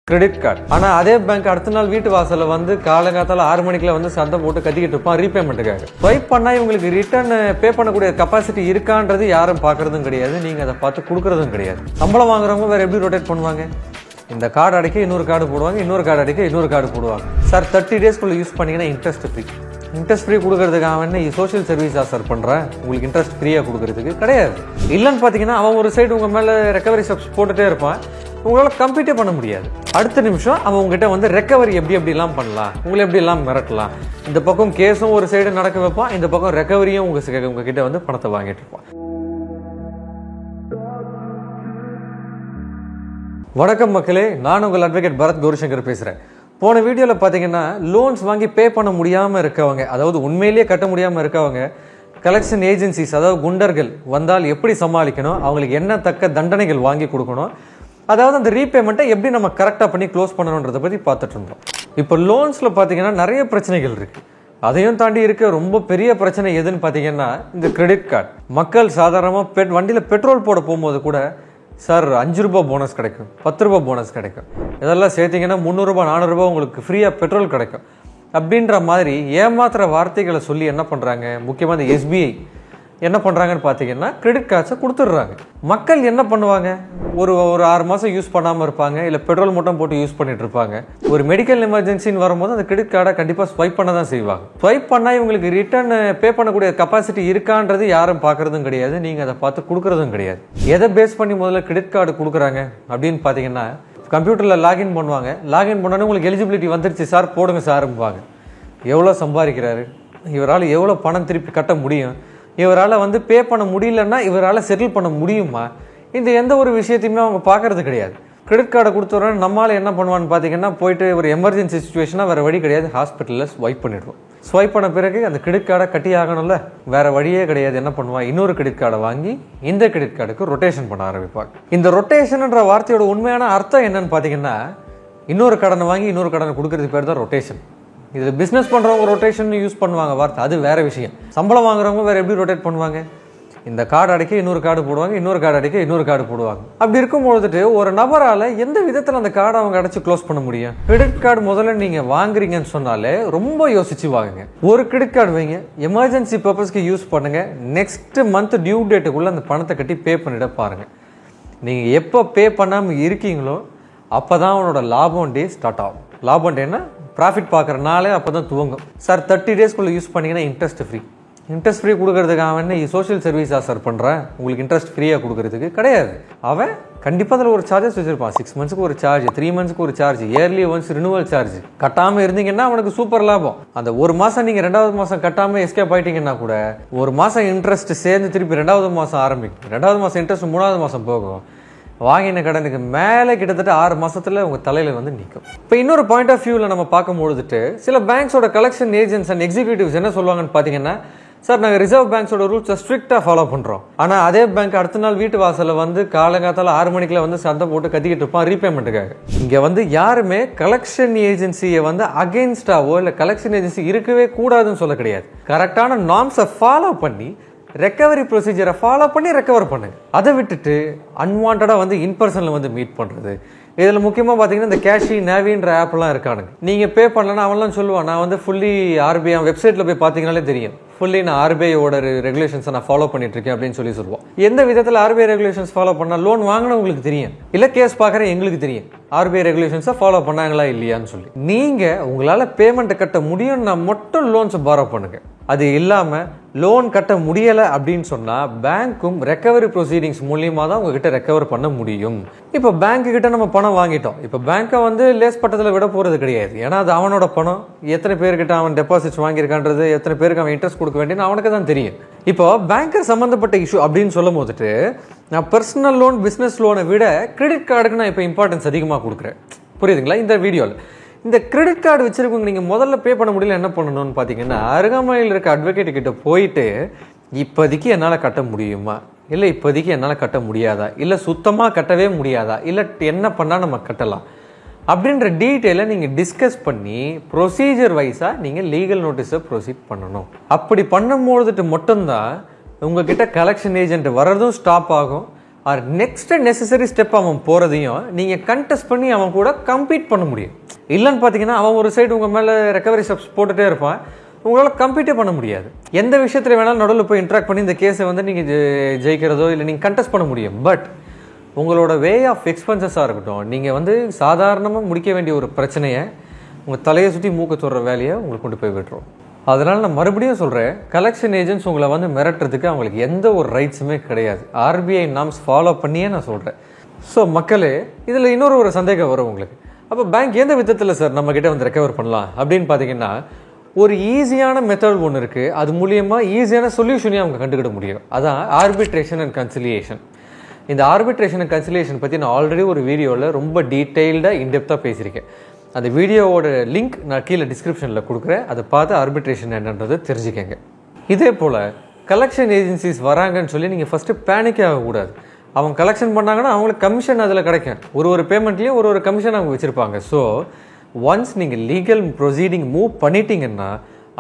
Credit card. ஆனால் அதே bank அடுத்த நாள் வீட்டு வாசலில் வந்து காலங்காத்தால 6 மணிக்குள்ள வந்து சண்டை போட்டு கத்திக்கிட்டு இருப்பான் ரீபேமெண்ட்டுக்காக. ஸ்வைப் பண்ணா இவங்களுக்கு ரிட்டர்ன் பே பண்ணக்கூடிய கெப்பாசிட்டி இருக்கான்றது யாரும் பார்க்கறதும் கிடையாது. நீங்கள் அதை பார்த்து கொடுக்கறதும் கிடையாது. சம்பளம் வாங்குறவங்க வேற எப்படி ரொட்டேட் பண்ணுவாங்க? இந்த கார்டு அடைக்க இன்னொரு கார்டு போடுவாங்க, இன்னொரு கார்டு அடைக்க இன்னொரு கார்டு போடுவாங்க. சார் 30 டேஸ்க்குள்ள யூஸ் பண்ணீங்கன்னா இன்ட்ரெஸ்ட் ஃப்ரீ. இன்ட்ரெஸ்ட் ஃப்ரீ கொடுக்கறதுக்கு அவன் என்ன சோஷியல் சர்வீஸா சார் பண்ணுறேன்? உங்களுக்கு இன்ட்ரெஸ்ட் ஃப்ரீயாக கொடுக்கறதுக்கு கிடையாது. இல்லைன்னு பார்த்தீங்கன்னா அவன் ஒரு சைடு உங்கள் மேலே ரெக்கவரி ஸ்டெப்ஸ் போட்டுகிட்டே இருப்பான். உங்களால் கம்ப்ளீட்டே பண்ண முடியாது. அடுத்த நிமிஷம் அவன் உங்ககிட்ட வந்து ரெக்கவரி எப்படிலாம் பண்ணலாம், உங்களை எப்படிலாம் மிரட்டலாம். இந்த பக்கம் கேஸும் ஒரு சைடு நடக்க வைப்பான், இந்த பக்கம் ரெக்கவரியும் உங்ககிட்ட வந்து பணத்தை வாங்கிட்டு இருப்பான். வணக்கம் மக்களே, நான் உங்கள் அட்வொகேட் பரத் கௌரிசங்கர் பேசுகிறேன். போன வீடியோவில் பார்த்தீங்கன்னா லோன்ஸ் வாங்கி பே பண்ண முடியாமல் இருக்கவங்க, அதாவது உண்மையிலேயே கட்ட முடியாமல் இருக்கவங்க, கலெக்ஷன் ஏஜென்சிஸ் அதாவது குண்டர்கள் வந்தால் எப்படி சமாளிக்கணும், அவங்களுக்கு என்ன தக்க தண்டனைகள் வாங்கி கொடுக்கணும், அதாவது அந்த ரீபேமெண்ட்டை எப்படி நம்ம கரெக்டாக பண்ணி க்ளோஸ் பண்ணணுன்றதை பற்றி பார்த்துட்டு இருந்தோம். இப்போ லோன்ஸில் பார்த்தீங்கன்னா நிறைய பிரச்சனைகள் இருக்குது. அதையும் தாண்டி இருக்க ரொம்ப பெரிய பிரச்சனை எதுன்னு பார்த்தீங்கன்னா இந்த கிரெடிட் கார்டு. மக்கள் சாதாரணமாக வண்டியில் பெட்ரோல் போட போகும்போது கூட சார் 5 ரூபா போனஸ் கிடைக்கும், 10 ரூபா போனஸ் கிடைக்கும், இதெல்லாம் சேர்த்திங்கன்னா 300 ரூபா 400 ரூபா உங்களுக்கு ஃப்ரீயாக பெட்ரோல் கிடைக்கும் அப்படின்ற மாதிரி ஏமாத்துற வார்த்தைகளை சொல்லி என்ன பண்ணுறாங்க, முக்கியமாக இந்த எஸ்பிஐ என்ன பண்ணுறாங்கன்னு பார்த்தீங்கன்னா கிரெடிட் கார்ட்ஸை கொடுத்துட்றாங்க. மக்கள் என்ன பண்ணுவாங்க, ஒரு 6 மாதம் யூஸ் பண்ணாமல் இருப்பாங்க, இல்லை பெட்ரோல் மட்டும் போட்டு யூஸ் பண்ணிட்டு இருப்பாங்க. ஒரு மெடிக்கல் எமர்ஜென்சின்னு வரும்போது அந்த கிரெடிட் கார்டை கண்டிப்பாக ஸ்வைப் பண்ண தான் செய்வாங்க. ஸ்வைப் பண்ணால் இவங்களுக்கு ரிட்டர்ன் பே பண்ணக்கூடிய கெப்பாசிட்டி இருக்கான்றது யாரும் பார்க்கறதும் கிடையாது. நீங்கள் அதை பார்த்து கொடுக்கறதும் கிடையாது. எதை பேஸ் பண்ணி முதல்ல கிரெடிட் கார்டு கொடுக்குறாங்க அப்படின்னு பார்த்தீங்கன்னா, கம்ப்யூட்டரில் லாகின் பண்ணுவாங்க. லாகின் பண்ணோன்னே உங்களுக்கு எலிஜிபிலிட்டி வந்துருச்சு சார் போடுங்க சார்பாங்க. எவ்வளோ சம்பாதிக்கிறாரு, இவரால் எவ்வளோ பணம் திருப்பி கட்ட முடியும், இவரால் வந்து பே பண்ண முடியலன்னா இவரால் செட்டில் பண்ண முடியுமா, இந்த எந்த ஒரு விஷயத்தையுமே அவங்க பார்க்கறது கிடையாது. கிரெடிட் கார்டை கொடுத்துறோன்னு நம்மளால் என்ன பண்ணுவான்னு பார்த்தீங்கன்னா, போயிட்டு ஒரு எமர்ஜென்சி சுச்சுவேஷனாக வேறு வழி கிடையாது, ஹாஸ்பிட்டலில் ஸ்வைப் பண்ணிடுவோம். ஸ்வைப் பண்ண பிறகு அந்த கிரெடிட் கார்டை கட்டி ஆகணும்ல, வேறு வழியே கிடையாது. என்ன பண்ணுவான், இன்னொரு கிரெடிட் கார்டை வாங்கி இந்த கிரெடிட் கார்டுக்கு ரொட்டேஷன் பண்ண ஆரம்பிப்பாங்க. இந்த ரொட்டேஷன்ன்ற வார்த்தையோட உண்மையான அர்த்தம் என்னன்னு பார்த்தீங்கன்னா, இன்னொரு கடனை வாங்கி இன்னொரு கடனை கொடுக்கறது பேர் தான் ரொட்டேஷன். இதில் பிஸ்னஸ் பண்ணுறவங்க ரொட்டேஷன் யூஸ் பண்ணுவாங்க வார்த்தை, அது வேறு விஷயம். சம்பளம் வாங்குறவங்க வேறு எப்படி ரொட்டேட் பண்ணுவாங்க, இந்த கார்டு அடைக்க இன்னொரு கார்டு போடுவாங்க, இன்னொரு கார்டு அடைக்க இன்னொரு கார்டு போடுவாங்க. அப்படி இருக்கும்பொழுதுட்டு ஒரு நபரால் எந்த விதத்தில் அந்த கார்டை அவங்க அடைச்சி க்ளோஸ் பண்ண முடியும்? கிரெடிட் கார்டு முதல்ல நீங்கள் வாங்குறீங்கன்னு சொன்னாலே ரொம்ப யோசிச்சு வாங்குங்க. ஒரு கிரெடிட் கார்டு வைங்க, எமர்ஜென்சி பர்பஸ்க்கு யூஸ் பண்ணுங்க. நெக்ஸ்ட் மந்த் டியூ டேட்டுக்குள்ளே அந்த பணத்தை கட்டி பே பண்ணிட பாருங்கள். நீங்கள் எப்போ பே பண்ணாமல் இருக்கீங்களோ அப்போ தான் அவனோட லாபம் டே ஸ்டார்ட் ஆகும். லாபம் டேன்னா ப்ராஃபிட் பார்க்குறனாலே அப்போ தான் துவங்கும். சார் 30 டேஸ்க்குள்ளே யூஸ் பண்ணிங்கன்னா இன்ட்ரெஸ்ட் ஃப்ரீ. இன்ட்ரெஸ்ட் ஃப்ரீ கொடுக்கறதுக்கு அவன் என்ன சோஷியல் சர்வீஸாக சார் பண்ணுறேன், உங்களுக்கு இன்ட்ரெஸ்ட் ஃப்ரீயாக கொடுக்கறதுக்கு கிடையாது. அவன் கண்டிப்பாக அதில் ஒரு சார்ஜஸ் வச்சுருப்பான். 6 மந்த்ஸ்க்கு ஒரு சார்ஜ், 3 மந்த்ஸ்க்கு ஒரு charge, yearly once renewal charge. கட்டாமல் இருந்தீங்கன்னா அவனுக்கு சூப்பர் லாபம். அந்த ஒரு மாதம் நீங்கள் 2வது மாதம் கட்டாமல் எஸ்கேப் ஆகிட்டீங்கன்னா கூட ஒரு மாதம் இன்ட்ரெஸ்ட் சேர்ந்து திருப்பி 2வது மாதம் ஆரம்பிக்கும். 2வது மாதம் இன்ட்ரெஸ்ட் 3வது மாதம் போகும். வாங்கின கடனுக்கு மேலே கிட்டத்தட்ட 6 மாதத்தில் உங்கள் தலையில் வந்து நிற்கும். இப்போ இன்னொரு பாயிண்ட் ஆஃப் வியூவில் நம்ம பார்க்கும்பொழுதுட்டு சில பேங்க்ஸோட கலெக்ஷன் ஏஜென்ட்ஸ் அண்ட் எக்ஸிக்யூட்டிவ்ஸ் என்ன சொல்லுவாங்கன்னு பார்த்தீங்கன்னா, சார் நாங்கள் ரிசர்வ் பேங்க்ஸோட ரூல்ஸை ஸ்ட்ரிக்டாக ஃபாலோ பண்ணுறோம். ஆனால் அதே பேங்க் அடுத்த நாள் வீட்டு வாசலில் வந்து காலங்காத்தால 6 மணிக்குள்ள வந்து சண்டை போட்டு கத்திக்கிட்டு இருப்பான் ரீபேமெண்ட்டுக்காக. இங்கே வந்து யாருமே கலெக்ஷன் ஏஜென்சியை வந்து அகெயின்ஸ்டாவோ இல்லை கலெக்ஷன் ஏஜென்சி இருக்கவே கூடாதுன்னு சொல்ல கிடையாது. கரெக்டான நார்ம்ஸை ஃபாலோ பண்ணி ரெக்கவரி ப்ரொசீஜரை ஃபாலோ பண்ணி ரெக்கவர் பண்ணுங்க. அதை விட்டுட்டு அன்வான்டாக வந்து இன்பர்சனில் வந்து மீட் பண்ணுறது. இதில் முக்கியமாக பார்த்தீங்கன்னா இந்த கேஷி நேவின்ற ஆப்லாம் இருக்கானுங்க. நீங்கள் பே பண்ணலன்னா அவன்லாம் சொல்லுவான், நான் வந்து ஃபுல்லி ஆர்பிஐ வெப்சைட்டில் போய் பார்த்தீங்கனாலே தெரியும், ஃபுல்லி நான் ஆர்பிஐயோட ரெகுலேஷன்ஸை நான் ஃபாலோ பண்ணிட்டு இருக்கேன் அப்படின்னு சொல்லுவோம். எந்த விதத்தில் ஆர்பிஐ ரெகுலேஷன்ஸ் ஃபாலோ பண்ணால் லோன் வாங்கினா உங்களுக்கு தெரியும், இல்லை கேஸ் பார்க்குற எங்களுக்கு தெரியும் ஆர்பிஐ ரெகுலேஷன்ஸை ஃபாலோ பண்ணாங்களா இல்லையான்னு சொல்லி. நீங்கள் உங்களால் பேமெண்ட்டை கட்ட முடியும்னா மட்டும் லோன்ஸை பாரோ பண்ணுங்க. அது இல்லாமல் லோன் கட்ட முடியலை அப்படின்னு சொன்னால் பேங்க்கும் ரெக்கவரி ப்ரொசீடிங்ஸ் மூலியமாக தான் உங்ககிட்ட ரெக்கவர் பண்ண முடியும். இப்போ பேங்க்கு கிட்ட நம்ம பணம் வாங்கிட்டோம், இப்போ பேங்க்கை வந்து லேஸ் பட்டத்தில் விட போகிறது கிடையாது. ஏன்னா அது அவனோட பணம். எத்தனை பேர்கிட்ட அவன் டெபாசிட்ஸ் வாங்கியிருக்கான்றது, எத்தனை பேருக்கு அவன் இன்ட்ரெஸ்ட் கொடுக்க வேண்டியன்னு அவனுக்கு தான் தெரியும். இப்போ பேங்கர் சம்மந்தப்பட்ட இஷ்யூ அப்படின்னு சொல்லும் போதுட்டு நான் பர்சனல் லோன் பிஸ்னஸ் லோனை விட கிரெடிட் கார்டுக்கு நான் இப்போ இம்பார்ட்டன்ஸ் அதிகமாக கொடுக்குறேன். புரியுதுங்களா? இந்த வீடியோவில் இந்த கிரெடிட் கார்டு வச்சிருக்கவங்க நீங்கள் முதல்ல பே பண்ண முடியல என்ன பண்ணணும்னு பார்த்தீங்கன்னா, அருகாமையில் இருக்க அட்வொகேட் கிட்ட போயிட்டு இப்போதைக்கு என்னால் கட்ட முடியுமா, இல்லை இப்போதைக்கு என்னால் கட்ட முடியாதா, இல்லை சுத்தமாக கட்டவே முடியாதா, இல்லை என்ன பண்ணால் நம்ம கட்டலாம் அப்படின்ற டீட்டெயிலை நீங்கள் டிஸ்கஸ் பண்ணி ப்ரொசீஜர் வைஸாக நீங்கள் லீகல் நோட்டீஸை ப்ரொசீட் பண்ணணும். அப்படி பண்ணும்பொழுதுட்டு மட்டும்தான் உங்ககிட்ட கலெக்ஷன் ஏஜென்ட் வர்றதும் ஸ்டாப் ஆகும். ஆர் நெக்ஸ்ட் நெசசரி ஸ்டெப் அவன் போகிறதையும் நீங்கள் கண்டெஸ்ட் பண்ணி அவன் கூட கம்பீட் பண்ண முடியும். இல்லைன்னு பார்த்தீங்கன்னா அவன் ஒரு சைடு உங்கள் மேலே ரெக்கவரி ஸ்டெப்ஸ் போட்டுகிட்டே இருப்பான், உங்களால் கம்பீட்டே பண்ண முடியாது. எந்த விஷயத்தில் வேணாலும் நடுவில் போய் இன்ட்ராக்ட் பண்ணி இந்த கேஸை வந்து நீங்கள் ஜெயிக்கிறதோ இல்லை நீங்கள் கண்டெஸ்ட் பண்ண முடியும். பட் உங்களோட வே ஆஃப் எக்ஸ்பென்சஸாக இருக்கட்டும், நீங்கள் வந்து சாதாரணமாக முடிக்க வேண்டிய ஒரு பிரச்சனையை உங்கள் தலையை சுற்றி மூக்க சொல்கிற வேலையை உங்களுக்கு கொண்டு போய் விட்டுரும். அதனால் நான் மறுபடியும் சொல்கிறேன், கலெக்ஷன் ஏஜென்ட்ஸ் உங்களை வந்து மிரட்டுறதுக்கு அவங்களுக்கு எந்த ஒரு ரைட்ஸுமே கிடையாது. ஆர்பிஐ நார்ம்ஸ் ஃபாலோ பண்ணியே நான் சொல்கிறேன். ஸோ மக்களே, இதில் இன்னொரு சந்தேகம் வரும் உங்களுக்கு. அப்போ பேங்க் எந்த விதத்தில் சார் நம்மக்கிட்ட வந்து ரெக்கவர் பண்ணலாம் அப்படின்னு பார்த்தீங்கன்னா, ஒரு ஈஸியான மெத்தட் ஒன்று இருக்குது. அது மூலியமாக ஈஸியான சொல்யூஷனையும் அவங்க கண்டுக்கிட முடியும். அதான் ஆர்பிட்ரேஷன் அண்ட் கன்சிலியேஷன். இந்த ஆர்பிட்ரேஷன் அண்ட் கன்சிலியேஷன் பற்றி நான் ஆல்ரெடி ஒரு வீடியோவில் ரொம்ப டீட்டெயில்டாக இன்டெப்த்தாக பேசியிருக்கேன். அந்த வீடியோவோட லிங்க் நான் கீழே டிஸ்கிரிப்ஷனில் கொடுக்குறேன். அதை பார்த்து ஆர்பிட்ரேஷன் என்னன்றது தெரிஞ்சுக்கங்க. இதே போல் கலெக்ஷன் ஏஜென்சிஸ் வராங்கன்னு சொல்லி நீங்கள் ஃபஸ்ட்டு பேனிக்கே ஆகக்கூடாது. அவங்க கலெக்ஷன் பண்ணாங்கன்னா அவங்களுக்கு கமிஷன் அதில் கிடைக்கும். ஒரு பேமெண்ட்லேயும் ஒரு கமிஷன் அவங்க வச்சுருப்பாங்க. ஸோ ஒன்ஸ் நீங்கள் லீகல் ப்ரொசீடிங் மூவ் பண்ணிட்டீங்கன்னா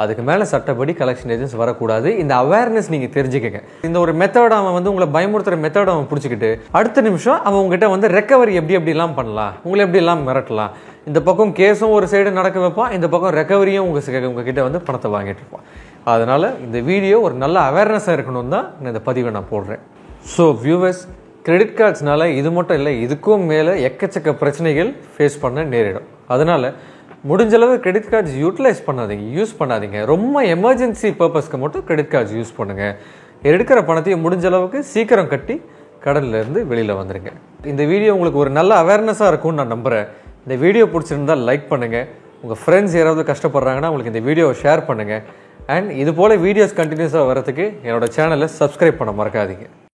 அதுக்கு மேலே சட்டப்படி கலெக்ஷன் ஏஜென்ட்ஸ் வரக்கூடாது. இந்த அவேர்னஸ் நீங்கள் தெரிஞ்சுக்கங்க. இந்த ஒரு மெத்தட் அவன் வந்து உங்களை பயமுறுத்துகிற மெத்தட் அவன் பிடிச்சிக்கிட்டு அடுத்த நிமிஷம் அவன் உங்ககிட்ட வந்து ரெக்கவரி எப்படிலாம் பண்ணலாம், உங்களை எப்படிலாம் மிரட்டலாம், இந்த பக்கம் கேஸும் ஒரு சைடு நடக்க வைப்பான், இந்த பக்கம் ரெக்கவரியும் உங்ககிட்ட வந்து பணத்தை வாங்கிட்டு இருப்பான். அதனால் இந்த வீடியோ ஒரு நல்ல அவேர்னஸாக இருக்கணும் தான் நான் இந்த பதிவை நான் போடுறேன். ஸோ வியூவர்ஸ், கிரெடிட் கார்ட்ஸ்னால இது மட்டும் இல்லை, இதுக்கும் மேலே எக்கச்சக்க பிரச்சனைகள் ஃபேஸ் பண்ண நேரிடும். அதனால் முடிஞ்சளவு கிரெடிட் கார்ட்ஸ் யூட்டிலைஸ் பண்ணாதீங்க, யூஸ் பண்ணாதீங்க. ரொம்ப எமர்ஜென்சி பர்பஸ்க்கு மட்டும் கிரெடிட் கார்ட்ஸ் யூஸ் பண்ணுங்கள். எடுக்கிற பணத்தையும் முடிஞ்ச அளவுக்கு சீக்கிரம் கட்டி கடன்லேருந்து வெளியில் வந்துடுங்க. இந்த வீடியோ உங்களுக்கு ஒரு நல்ல அவேர்னஸாக இருக்கும்னு நான் நம்புகிறேன். இந்த வீடியோ பிடிச்சிருந்தால் லைக் பண்ணுங்கள். உங்கள் ஃப்ரெண்ட்ஸ் யாராவது கஷ்டப்படுறாங்கன்னா உங்களுக்கு இந்த வீடியோவை ஷேர் பண்ணுங்கள். அண்ட் இது போல் வீடியோஸ் கண்டினியூஸாக வரதுக்கு என்னோடய சேனலை சப்ஸ்கிரைப் பண்ண மறக்காதீங்க.